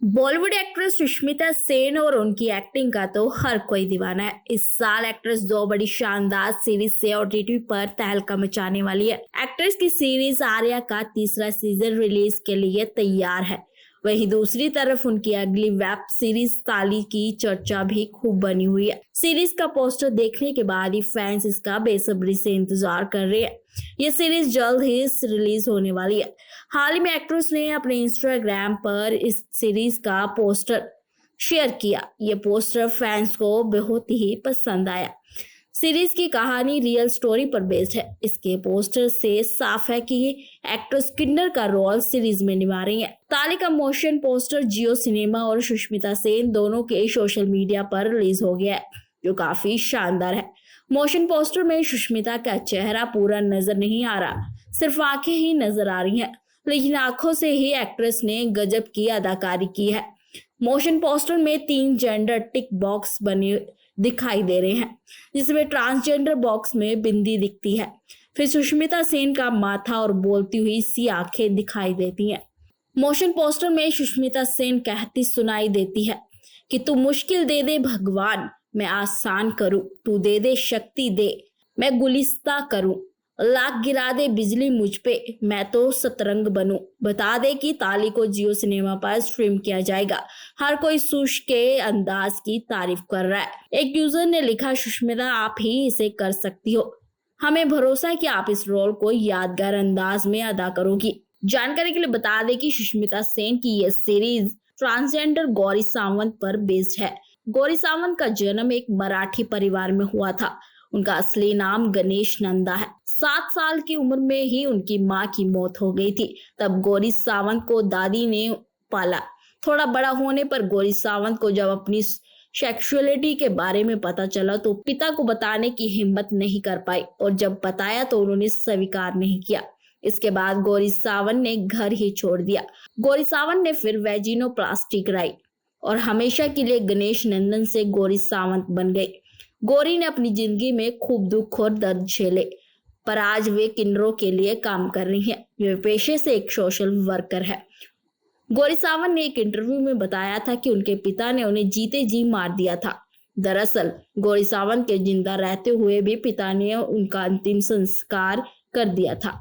Bollywood actress Sushmita Sen और उनकी acting का तो हर कोई दीवाना है। इस साल एक्ट्रेस दो बड़ी शानदार सीरीज से ओटीटी पर तहलका मचाने वाली है। एक्ट्रेस की सीरीज आर्या का तीसरा सीजन रिलीज के लिए तैयार है। वहीं दूसरी तरफ उनकी अगली वेब सीरीज ताली की चर्चा भी खूब बनी हुई है। सीरीज का पोस्टर देखने के बाद ही फैंस इसका बेसब्री से इंतजार कर रहे हैं। ये सीरीज जल्द ही रिलीज होने वाली है। हाल ही में एक्ट्रेस ने अपने इंस्टाग्राम पर इस सीरीज का पोस्टर शेयर किया। ये पोस्टर फैंस को बहुत ही पसंद आया। सीरीज की कहानी रियल स्टोरी पर बेस्ड है। इसके पोस्टर से साफ है कि एक्ट्रेस किन्नर का रोल सीरीज में निभा रही है। ताली का मोशन पोस्टर जियो सिनेमा और सुष्मिता सेन दोनों के सोशल मीडिया पर रिलीज हो गया है, जो काफी शानदार है। मोशन पोस्टर में सुष्मिता का चेहरा पूरा नजर नहीं आ रहा, सिर्फ आंखें ही नजर आ रही हैं, लेकिन आंखों से ही एक्ट्रेस ने गजब की अदाकारी की है। मोशन पोस्टर में 3 जेंडर टिक बॉक्स बने दिखाई दे रहे हैं, जिसमें ट्रांसजेंडर बॉक्स में बिंदी दिखती है। फिर सुष्मिता सेन का माथा और बोलती हुई सी आंखें दिखाई देती हैं। मोशन पोस्टर में सुष्मिता सेन कहती सुनाई देती है कि तू मुश्किल दे दे भगवान, मैं आसान करूं, तू दे दे शक्ति दे, मैं गुलिस्ता करूं, लाख गिरा दे बिजली मुझ पे, मैं तो सतरंग बनूं। बता दे कि ताली को जियो सिनेमा पर स्ट्रीम किया जाएगा। हर कोई सुश के अंदाज की तारीफ कर रहा है। एक यूजर ने लिखा, सुष्मिता आप ही इसे कर सकती हो, हमें भरोसा है कि आप इस रोल को यादगार अंदाज में अदा करोगी। जानकारी के लिए बता दें कि सुष्मिता सेन की यह सीरीज ट्रांसजेंडर गौरी सावंत पर बेस्ड है। गौरी सावंत का जन्म एक मराठी परिवार में हुआ था। उनका असली नाम गणेश नंदा है। 7 साल की उम्र में ही उनकी मां की मौत हो गई थी। तब गौरी सावंत को दादी ने पाला। थोड़ा बड़ा होने पर गौरी सावंत को जब अपनी सेक्सुअलिटी के बारे में पता चला तो पिता को बताने की हिम्मत नहीं कर पाई, और जब बताया तो उन्होंने स्वीकार नहीं किया। इसके बाद गौरी सावंत ने घर ही छोड़ दिया। गौरी सावंत ने फिर वेजिनोप्लास्टी कराई और हमेशा के लिए गणेश नंदन से गौरी सावंत बन गई। गौरी ने अपनी जिंदगी में खूब दुख और दर्द झेले, पर आज वे किन्नरों के लिए काम कर रही हैं। वे पेशे से एक सोशल वर्कर है। गौरी सावंत ने एक इंटरव्यू में बताया था कि उनके पिता ने उन्हें जीते जी मार दिया था। दरअसल गौरी सावंत के जिंदा रहते हुए भी पिता ने उनका अंतिम संस्कार कर दिया था।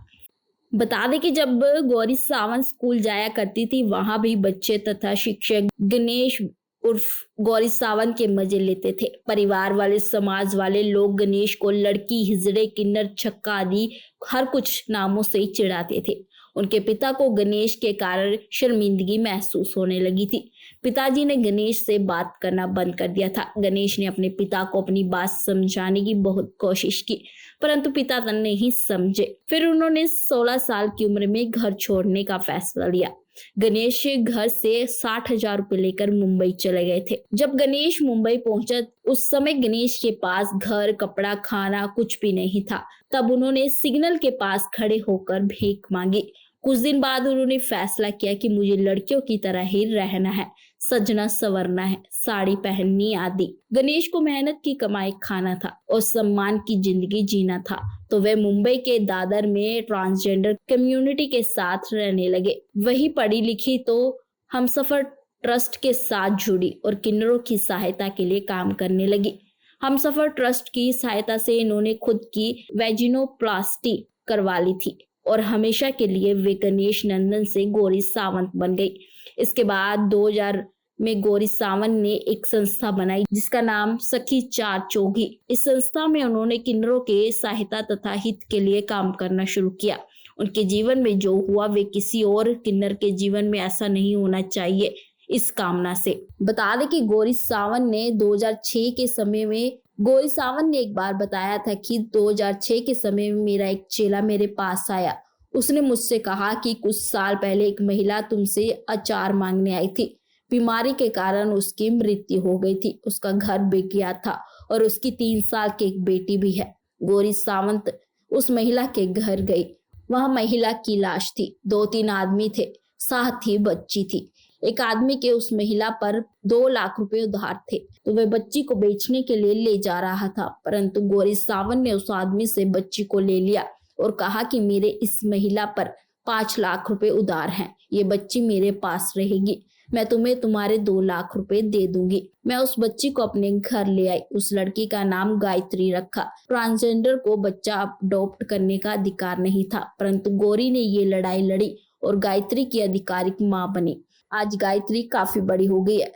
बता दें कि जब गौरी सावंत स्कूल जाया करती थी, वहां भी बच्चे तथा शिक्षक गणेश उर्फ गौरी सावंत के मजे लेते थे। परिवार वाले, समाज वाले लोग गणेश को लड़की, हिजड़े, किन्नर, छक्का आदि हर कुछ नामों से चिढ़ाते थे। उनके पिता को गणेश के कारण शर्मिंदगी महसूस होने लगी थी। पिताजी ने गणेश से बात करना बंद कर दिया था। गणेश ने अपने पिता को अपनी बात समझाने की बहुत कोशिश की, परंतु पिता नहीं समझे। फिर उन्होंने 16 साल की उम्र में घर छोड़ने का फैसला लिया। गणेश घर से 60,000 रुपए लेकर मुंबई चले गए थे। जब गणेश मुंबई पहुंचा, उस समय गणेश के पास घर, कपड़ा, खाना कुछ भी नहीं था। तब उन्होंने सिग्नल के पास खड़े होकर भीख मांगी। कुछ दिन बाद उन्होंने फैसला किया कि मुझे लड़कियों की तरह ही रहना है, सजना संवरना है, साड़ी पहननी आदि। गणेश को मेहनत की कमाई खाना था और सम्मान की जिंदगी जीना था, तो वे मुंबई के दादर में ट्रांसजेंडर कम्युनिटी के साथ रहने लगे। वही पढ़ी लिखी तो हमसफर ट्रस्ट के साथ जुड़ी और किन्नरों की सहायता के लिए काम करने लगी। हमसफर ट्रस्ट की सहायता से इन्होंने खुद की वेजिनोप्लास्टी करवा ली थी और हमेशा के लिए वे गणेश नंदन से गौरी सावंत बन गई। इसके बाद 2000 में गौरी सावंत ने एक संस्था बनाई जिसका नाम सखी चार चौगी। इस संस्था में उन्होंने किन्नरों के सहायता तथा हित के लिए काम करना शुरू किया। उनके जीवन में जो हुआ वे किसी और किन्नर के जीवन में ऐसा नहीं होना चाहिए, इस कामना से। बता दें कि गौरी सावंत ने 2006 के समय में गौरी सावंत ने एक बार बताया था कि 2006 के समय में मेरा एक चेला मेरे पास आया। उसने मुझसे कहा कि कुछ साल पहले एक महिला तुमसे अचार मांगने आई थी। बीमारी के कारण उसकी मृत्यु हो गई थी। उसका घर बिक गया था और उसकी 3 साल की एक बेटी भी है। गौरी सावंत उस महिला के घर गई। वह महिला की लाश थी। 2-3 आदमी थे, साथ ही बच्ची थी। एक आदमी के उस महिला पर 2 लाख रुपए उधार थे, तो वह बच्ची को बेचने के लिए ले जा रहा था, परंतु गौरी सावंत ने उस आदमी से बच्ची को ले लिया और कहा कि मेरे इस महिला पर 5 लाख रुपए उधार हैं, ये बच्ची मेरे पास रहेगी। मैं तुम्हें तुम्हारे 2 लाख रुपए दे दूंगी। मैं उस बच्ची को अपने घर ले आई। उस लड़की का नाम गायत्री रखा। ट्रांसजेंडर को बच्चा अडॉप्ट करने का अधिकार नहीं था, परंतु गौरी ने ये लड़ाई लड़ी और गायत्री की आधिकारिक माँ बनी। आज गायत्री काफी बड़ी हो गई है,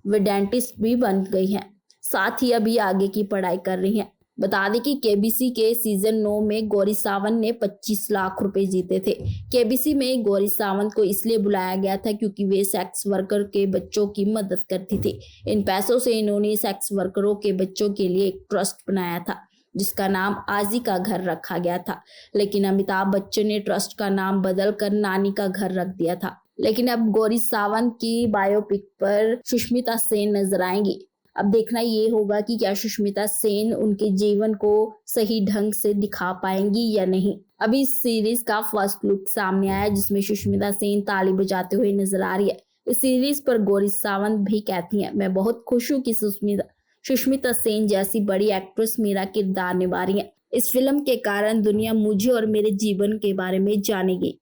वे डेंटिस्ट भी बन गई हैं, साथ ही अभी आगे की पढ़ाई कर रही हैं। बता दें कि केबीसी के सीजन 9 में गौरी सावंत ने 25 लाख रुपए जीते थे। केबीसी में गौरी सावंत को इसलिए बुलाया गया था क्योंकि वे सेक्स वर्कर के बच्चों की मदद करती थी। इन पैसों से इन्होंने सेक्स वर्करों के बच्चों के लिए एक ट्रस्ट बनाया था जिसका नाम आजी का घर रखा गया था, लेकिन अमिताभ बच्चन ने ट्रस्ट का नाम बदलकर नानी का घर रख दिया था। लेकिन अब गौरी सावंत की बायोपिक पर सुष्मिता सेन नजर आएंगी। अब देखना ये होगा कि क्या सुष्मिता सेन उनके जीवन को सही ढंग से दिखा पाएंगी या नहीं। अभी इस सीरीज का फर्स्ट लुक सामने आया जिसमें सुष्मिता सेन ताली बजाते हुए नजर आ रही है। इस सीरीज पर गौरी सावंत भी कहती हैं, मैं बहुत खुश हूँ कि सुष्मिता सेन जैसी बड़ी एक्ट्रेस मेरा किरदार निभा रही है। इस फिल्म के कारण दुनिया मुझे और मेरे जीवन के बारे में जानेगी।